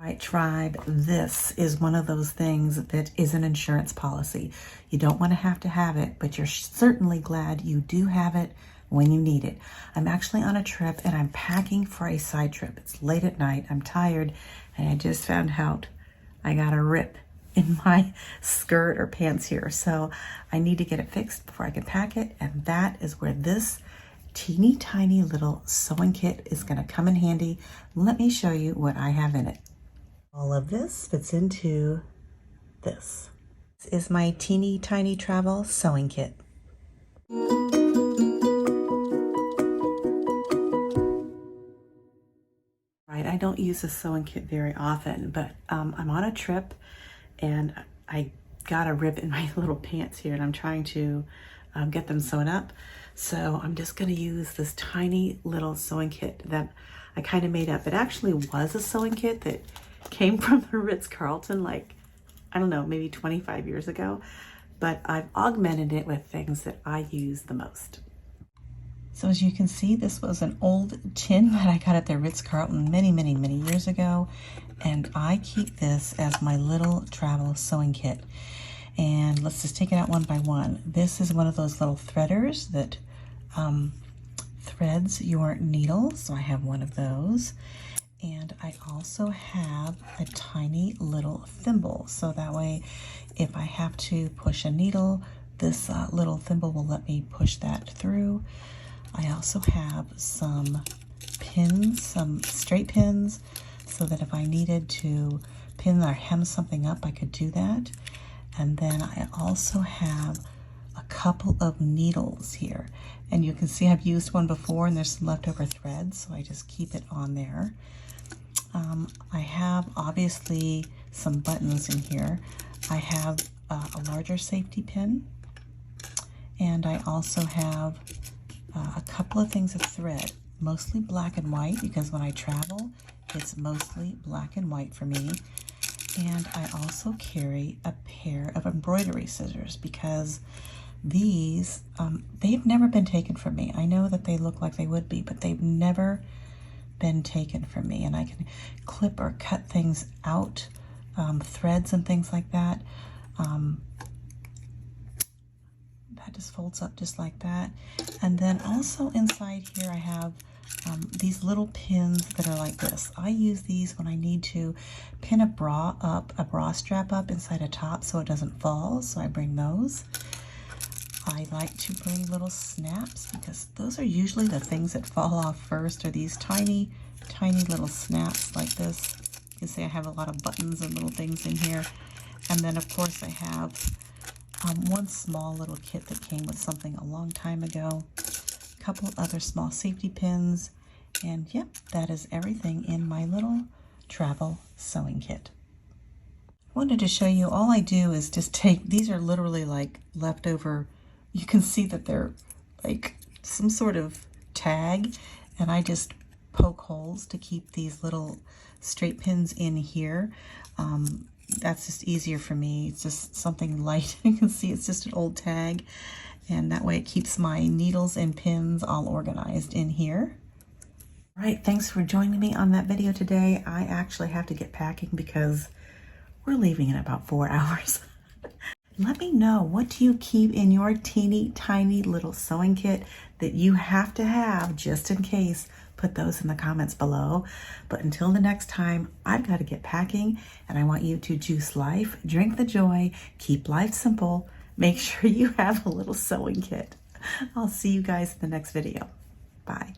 Right, tribe, this is one of those things that is an insurance policy. You don't want to have it, but you're certainly glad you do have it when you need it. I'm actually on a trip and I'm packing for a side trip. It's late at night, I'm tired, and I just found out I got a rip in my skirt or pants here. So I need to get it fixed before I can pack it, and that is where this teeny tiny little sewing kit is going to come in handy. Let me show you what I have in it. All of this fits into this. This is my teeny tiny travel sewing kit. Right, I don't use this sewing kit very often, but I'm on a trip and I got a rip in my little pants here and I'm trying to get them sewn up. So I'm just gonna use this tiny little sewing kit that I kind of made up. It actually was a sewing kit that came from the Ritz-Carlton, like, I don't know, maybe 25 years ago, but I've augmented it with things that I use the most. So as you can see, this was an old tin that I got at the Ritz-Carlton many years ago, and I keep this as my little travel sewing kit. And let's just take it out one by one. This is one of those little threaders that threads your needle, so I have one of those. And I also have a tiny little thimble, so that way if I have to push a needle, this little thimble will let me push that through. I also have some pins, some straight pins, so that if I needed to pin or hem something up, I could do that. And then I also have a couple of needles here. And you can see I've used one before and there's some leftover thread, so I just keep it on there. I have obviously some buttons in here. I have a larger safety pin, and I also have a couple of things of thread, mostly black and white, because when I travel, it's mostly black and white for me. And I also carry a pair of embroidery scissors because these, they've never been taken from me. I know that they look like they would be, but they've never been taken from me, and I can clip or cut things out, threads and things like that. That just folds up just like that. And then also inside here I have these little pins that are like this. I use these when I need to pin a bra strap up inside a top so it doesn't fall, so I bring those. I like to bring little snaps because those are usually the things that fall off first, are these tiny little snaps like this. You can see I have a lot of buttons and little things in here. And then of course I have one small little kit that came with something a long time ago, a couple other small safety pins, and yep, that is everything in my little travel sewing kit. I wanted to show you, all I do is just take, these are literally like leftover, you can see that they're like some sort of tag, and I just poke holes to keep these little straight pins in here. That's just easier for me. It's just something light. You can see it's just an old tag, and that way it keeps my needles and pins all organized in here. All right, thanks for joining me on that video today. I actually have to get packing because we're leaving in about 4 hours. Let me know, what do you keep in your teeny tiny little sewing kit that you have to have just in case? Put those in the comments below. But until the next time, I've got to get packing, and I want you to juice life, drink the joy, keep life simple. Make sure you have a little sewing kit. I'll see you guys in the next video. Bye.